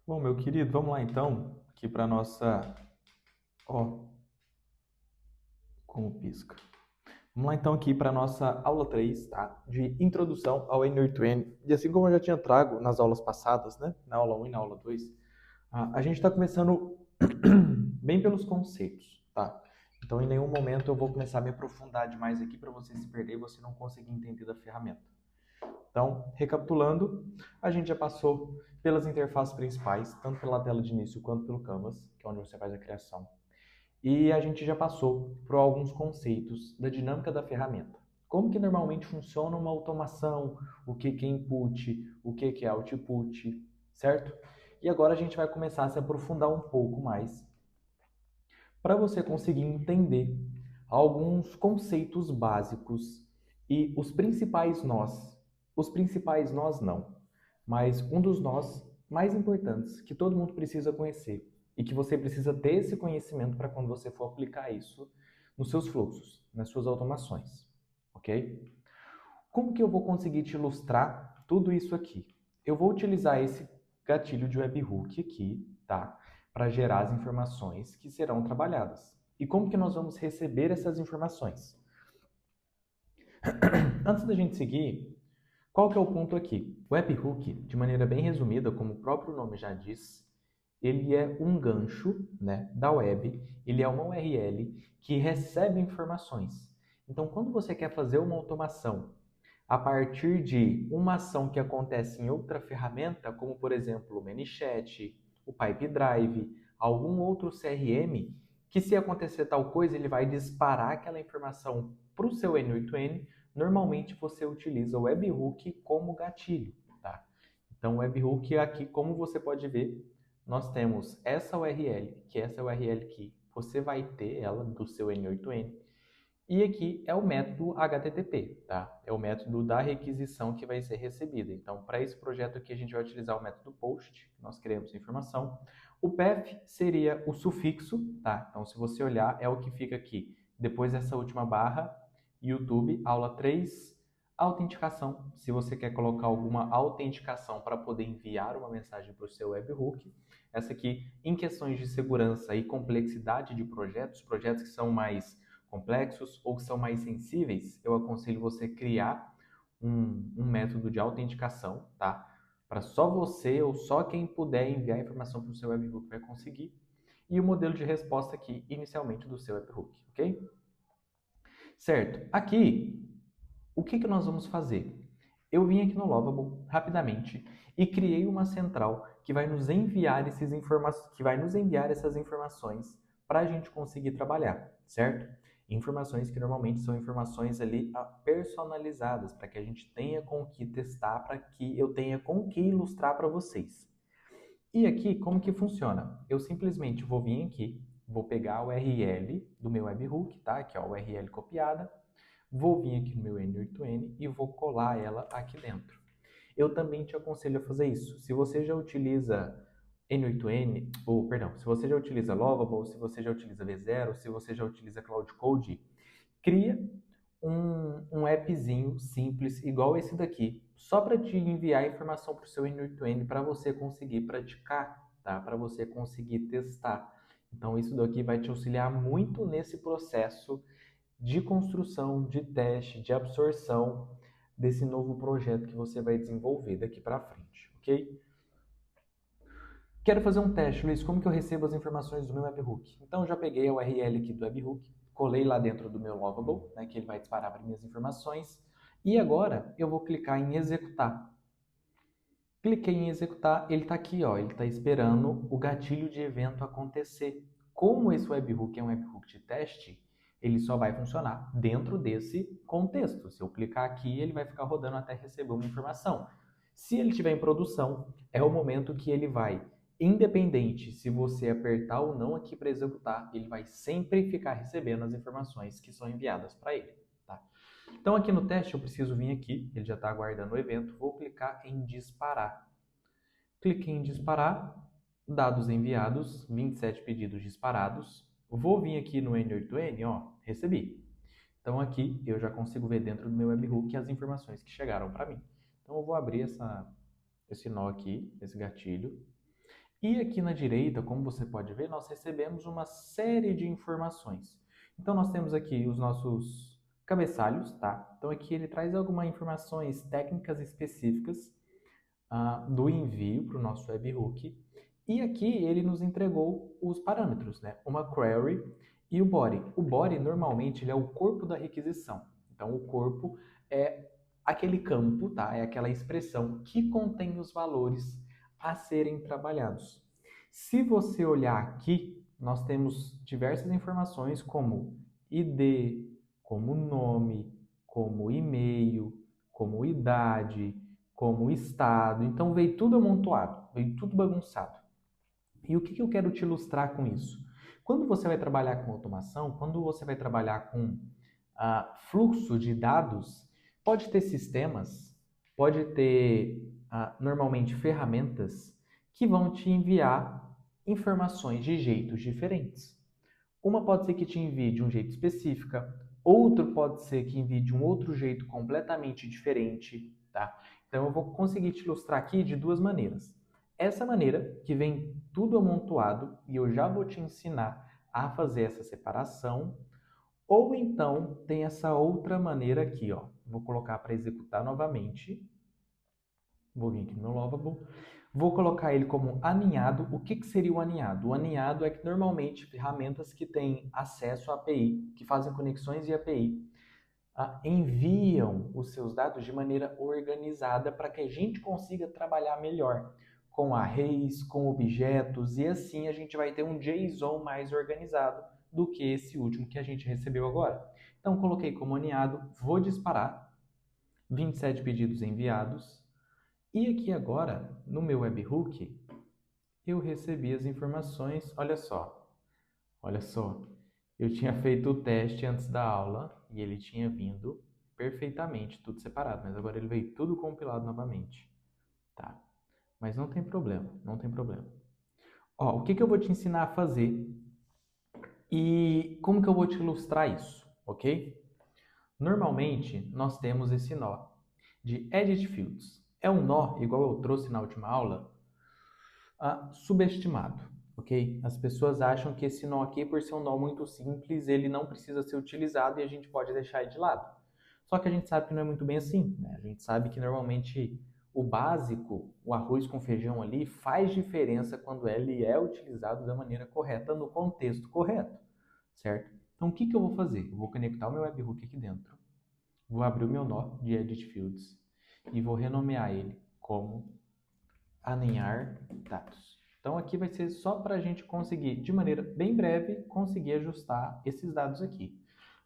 Bom, meu querido, vamos lá então, aqui para nossa, ó, como pisca. Vamos lá então aqui para nossa aula 3, tá? De introdução ao N8N. E assim como eu já tinha trago nas aulas passadas, né? Na aula 1 e na aula 2, a gente está começando bem pelos conceitos, tá? Então, em nenhum momento eu vou começar a me aprofundar demais aqui para você se perder e você não conseguir entender da ferramenta. Então, recapitulando, a gente já passou pelas interfaces principais, tanto pela tela de início quanto pelo Canvas, que é onde você faz a criação. E a gente já passou por alguns conceitos da dinâmica da ferramenta. Como que normalmente funciona uma automação, o que é input, o que é output, certo? E agora a gente vai começar a se aprofundar um pouco mais para você conseguir entender alguns conceitos básicos e os principais nós. Os principais nós não, mas um dos nós mais importantes que todo mundo precisa conhecer e que você precisa ter esse conhecimento para quando você for aplicar isso nos seus fluxos, nas suas automações, ok? Como que eu vou conseguir te ilustrar tudo isso aqui? Eu vou utilizar esse gatilho de webhook aqui, tá? Para gerar as informações que serão trabalhadas. E como que nós vamos receber essas informações? Antes da gente seguir, qual que é o ponto aqui? O webhook, de maneira bem resumida, como o próprio nome já diz, ele é um gancho, né, da web, ele é uma URL que recebe informações. Então, quando você quer fazer uma automação a partir de uma ação que acontece em outra ferramenta, como por exemplo o ManyChat, o PipeDrive, algum outro CRM, que se acontecer tal coisa, ele vai disparar aquela informação para o seu N8N. Normalmente você utiliza o webhook como gatilho, tá? Então o webhook aqui, como você pode ver, nós temos essa URL, que é essa URL que você vai ter ela do seu N8N, e aqui é o método HTTP, tá? É o método da requisição que vai ser recebida. Então, para esse projeto aqui, a gente vai utilizar o método POST, nós criamos a informação. O path seria o sufixo, tá? Então, se você olhar, é o que fica aqui. Depois dessa última barra, YouTube, aula 3, autenticação. Se você quer colocar alguma autenticação para poder enviar uma mensagem para o seu webhook. Essa aqui, em questões de segurança e complexidade de projetos que são mais complexos ou que são mais sensíveis, eu aconselho você criar um método de autenticação, tá? Para só você ou só quem puder enviar a informação para o seu webhook vai conseguir. E o modelo de resposta aqui, inicialmente, do seu webhook, ok? Certo. Aqui, o que nós vamos fazer? Eu vim aqui no Lovable rapidamente e criei uma central que vai nos enviar essas informações para a gente conseguir trabalhar, certo? Informações que normalmente são informações ali personalizadas, para que a gente tenha com o que testar, para que eu tenha com o que ilustrar para vocês. E aqui, como que funciona? Eu simplesmente vou vir aqui, vou pegar a URL do meu webhook, tá? Aqui, ó, a URL copiada, vou vir aqui no meu N8N e vou colar ela aqui dentro. Eu também te aconselho a fazer isso. Se você já utiliza N8N, ou perdão, se você já utiliza Lovable, se você já utiliza V0, se você já utiliza Cloud Code, cria um appzinho simples igual esse daqui, só para te enviar informação para o seu N8N para você conseguir praticar, tá? Para você conseguir testar. Então isso daqui vai te auxiliar muito nesse processo de construção, de teste, de absorção desse novo projeto que você vai desenvolver daqui para frente, ok? Quero fazer um teste, Luiz, como que eu recebo as informações do meu webhook? Então, eu já peguei a URL aqui do webhook, colei lá dentro do meu Lovable, né, que ele vai disparar para minhas informações, e agora eu vou clicar em executar. Cliquei em executar, ele está aqui, ó, ele está esperando o gatilho de evento acontecer. Como esse webhook é um webhook de teste, ele só vai funcionar dentro desse contexto. Se eu clicar aqui, ele vai ficar rodando até receber uma informação. Se ele estiver em produção, é o momento que ele vai, independente se você apertar ou não aqui para executar, ele vai sempre ficar recebendo as informações que são enviadas para ele. Tá? Então aqui no teste eu preciso vir aqui, ele já está aguardando o evento, vou clicar em disparar. Cliquei em disparar, dados enviados, 27 pedidos disparados. Vou vir aqui no N8N, ó, recebi. Então aqui eu já consigo ver dentro do meu webhook as informações que chegaram para mim. Então eu vou abrir esse nó aqui, esse gatilho. E aqui na direita, como você pode ver, nós recebemos uma série de informações. Então, nós temos aqui os nossos cabeçalhos, tá? Então, aqui ele traz algumas informações técnicas específicas do envio para o nosso webhook. E aqui ele nos entregou os parâmetros, né? Uma query e o body. O body, normalmente, ele é o corpo da requisição. Então, o corpo é aquele campo, tá? É aquela expressão que contém os valores a serem trabalhados. Se você olhar aqui, nós temos diversas informações como ID, como nome, como e-mail, como idade, como estado. Então veio tudo amontoado, veio tudo bagunçado. E o que eu quero te ilustrar com isso? Quando você vai trabalhar com automação, quando você vai trabalhar com fluxo de dados, pode ter sistemas, pode ter normalmente ferramentas que vão te enviar informações de jeitos diferentes. Uma pode ser que te envie de um jeito específico, outro pode ser que envie de um outro jeito completamente diferente, tá? Então eu vou conseguir te ilustrar aqui de duas maneiras. Essa maneira, que vem tudo amontoado, e eu já vou te ensinar a fazer essa separação, ou então tem essa outra maneira aqui, ó. Vou colocar para executar novamente. Vou vir aqui no meu Lovable. Vou colocar ele como aninhado. O que seria o aninhado? O aninhado é que normalmente ferramentas que têm acesso à API, que fazem conexões via API, enviam os seus dados de maneira organizada para que a gente consiga trabalhar melhor com arrays, com objetos, e assim a gente vai ter um JSON mais organizado do que esse último que a gente recebeu agora. Então, coloquei como aninhado, vou disparar 27 pedidos enviados, e aqui agora, no meu webhook, eu recebi as informações, olha só, eu tinha feito o teste antes da aula e ele tinha vindo perfeitamente, tudo separado, mas agora ele veio tudo compilado novamente, tá? Mas não tem problema, não tem problema. Ó, o que eu vou te ensinar a fazer e como que eu vou te ilustrar isso, ok? Normalmente, nós temos esse nó de Edit Fields. É um nó, igual eu trouxe na última aula, subestimado, ok? As pessoas acham que esse nó aqui, por ser um nó muito simples, ele não precisa ser utilizado e a gente pode deixar ele de lado. Só que a gente sabe que não é muito bem assim, né? A gente sabe que normalmente o básico, o arroz com feijão ali, faz diferença quando ele é utilizado da maneira correta, no contexto correto, certo? Então, o que eu vou fazer? Eu vou conectar o meu webhook aqui dentro, vou abrir o meu nó de Edit Fields e vou renomear ele como alinhar dados. Então aqui vai ser só para a gente conseguir, de maneira bem breve, conseguir ajustar esses dados aqui,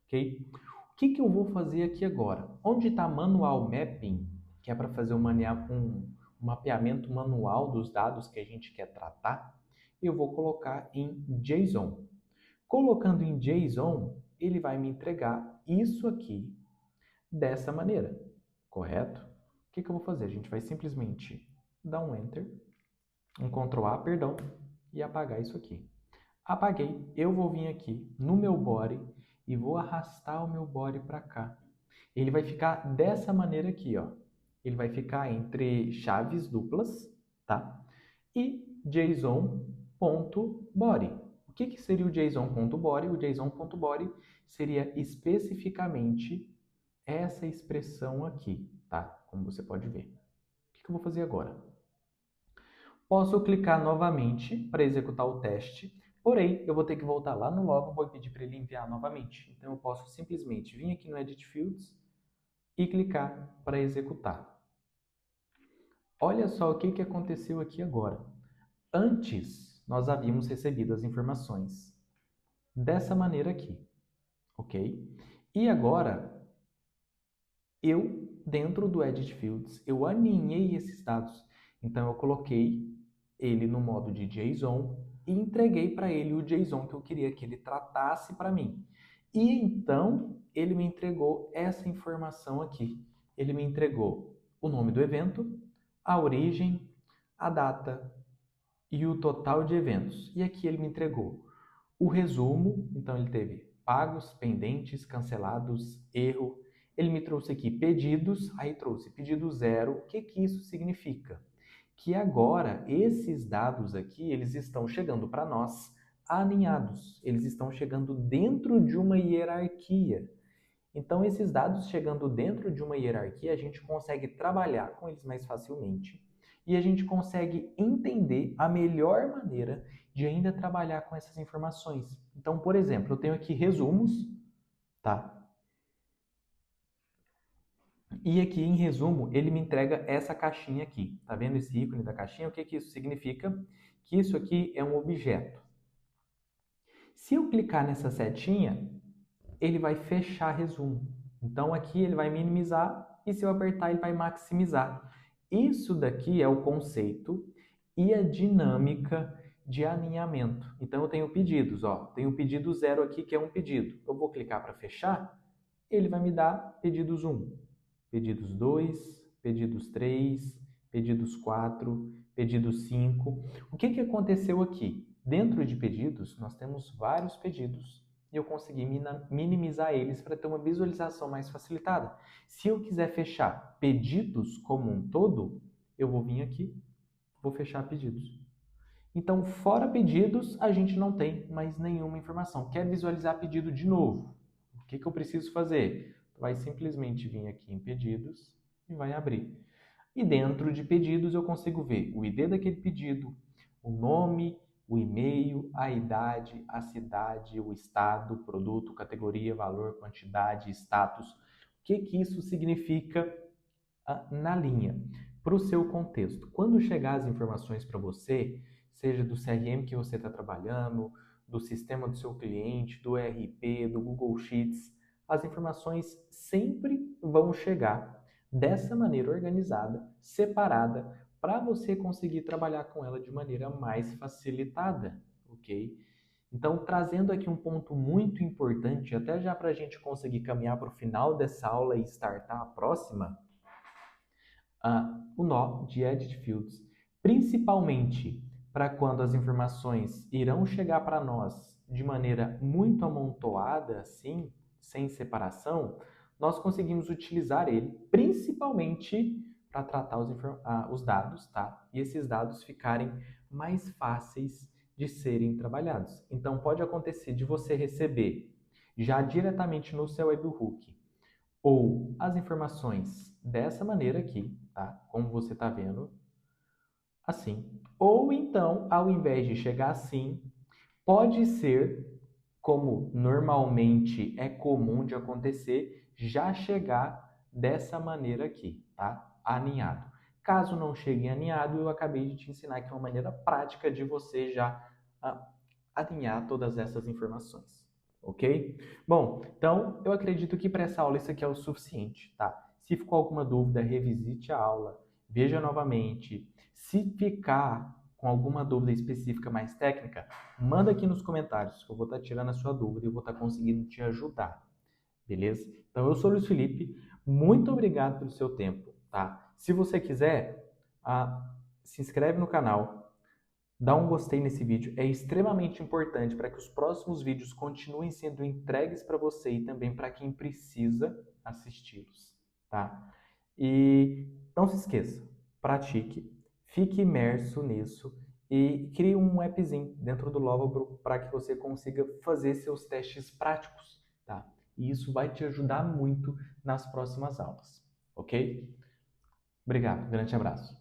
ok? O que eu vou fazer aqui agora? Onde está Manual Mapping, que é para fazer um mapeamento manual dos dados que a gente quer tratar, eu vou colocar em JSON. Colocando em JSON, ele vai me entregar isso aqui dessa maneira, correto? O que eu vou fazer? A gente vai simplesmente dar um Enter, um Ctrl A, perdão, e apagar isso aqui. Apaguei, eu vou vir aqui no meu body e vou arrastar o meu body para cá. Ele vai ficar dessa maneira aqui, ó. Ele vai ficar entre chaves duplas, tá? E JSON.body. O que seria o JSON.body? O JSON.body seria especificamente essa expressão aqui, tá? Como você pode ver. O que eu vou fazer agora? Posso clicar novamente para executar o teste, porém, eu vou ter que voltar lá no logo, vou pedir para ele enviar novamente. Então, eu posso simplesmente vir aqui no Edit Fields e clicar para executar. Olha só o que aconteceu aqui agora. Antes, nós havíamos recebido as informações dessa maneira aqui, ok? E agora, dentro do Edit Fields, eu aninhei esses dados. Então, eu coloquei ele no modo de JSON e entreguei para ele o JSON que eu queria que ele tratasse para mim. E então, ele me entregou essa informação aqui. Ele me entregou o nome do evento, a origem, a data e o total de eventos. E aqui ele me entregou o resumo, então ele teve pagos, pendentes, cancelados, erro. Ele me trouxe aqui pedidos, aí trouxe pedido zero. O que isso significa? que agora esses dados aqui, eles estão chegando para nós alinhados, eles estão chegando dentro de uma hierarquia. Então, esses dados chegando dentro de uma hierarquia, a gente consegue trabalhar com eles mais facilmente e a gente consegue entender a melhor maneira de ainda trabalhar com essas informações. Então, por exemplo, eu tenho aqui resumos, tá? E aqui em resumo, ele me entrega essa caixinha aqui. Tá vendo esse ícone da caixinha? O que que isso significa? Que isso aqui é um objeto. Se eu clicar nessa setinha, ele vai fechar resumo. Então aqui ele vai minimizar e se eu apertar ele vai maximizar. Isso daqui é o conceito e a dinâmica de alinhamento. Então eu tenho pedidos, ó. Tenho o pedido 0 aqui que é um pedido. Eu vou clicar para fechar, ele vai me dar pedidos 1, pedidos 2, pedidos 3, pedidos 4, pedidos 5. O que aconteceu aqui? Dentro de pedidos, nós temos vários pedidos e eu consegui minimizar eles para ter uma visualização mais facilitada. Se eu quiser fechar pedidos como um todo, eu vou vir aqui, vou fechar pedidos. Então, fora pedidos, a gente não tem mais nenhuma informação. Quer visualizar pedido de novo? O que eu preciso fazer? Vai simplesmente vir aqui em pedidos e vai abrir. E dentro de pedidos eu consigo ver o ID daquele pedido, o nome, o e-mail, a idade, a cidade, o estado, produto, categoria, valor, quantidade, status. O que isso significa na linha? Para o seu contexto. Quando chegar as informações para você, seja do CRM que você está trabalhando, do sistema do seu cliente, do ERP, do Google Sheets, as informações sempre vão chegar dessa maneira organizada, separada, para você conseguir trabalhar com ela de maneira mais facilitada, ok? Então, trazendo aqui um ponto muito importante, até já para a gente conseguir caminhar para o final dessa aula e startar a próxima, o nó de Edit Fields, principalmente para quando as informações irão chegar para nós de maneira muito amontoada, assim, sem separação, nós conseguimos utilizar ele principalmente para tratar os dados, tá? E esses dados ficarem mais fáceis de serem trabalhados. Então, pode acontecer de você receber já diretamente no seu webhook ou as informações dessa maneira aqui, tá? Como você está vendo, assim. Ou então, ao invés de chegar assim, pode ser, como normalmente é comum de acontecer, já chegar dessa maneira aqui, tá? Alinhado. Caso não chegue alinhado, eu acabei de te ensinar aqui uma maneira prática de você já alinhar todas essas informações, ok? Bom, então eu acredito que para essa aula isso aqui é o suficiente, tá? Se ficou alguma dúvida, revisite a aula, veja novamente. Se ficar com alguma dúvida específica mais técnica, manda aqui nos comentários, que eu vou estar tirando a sua dúvida e eu vou estar conseguindo te ajudar, beleza? Então eu sou o Luiz Felipe, muito obrigado pelo seu tempo, tá? Se você quiser, se inscreve no canal, dá um gostei nesse vídeo, é extremamente importante para que os próximos vídeos continuem sendo entregues para você e também para quem precisa assisti-los, tá? E não se esqueça, pratique, fique imerso nisso e crie um appzinho dentro do Lovable para que você consiga fazer seus testes práticos, tá? E isso vai te ajudar muito nas próximas aulas, ok? Obrigado, grande abraço.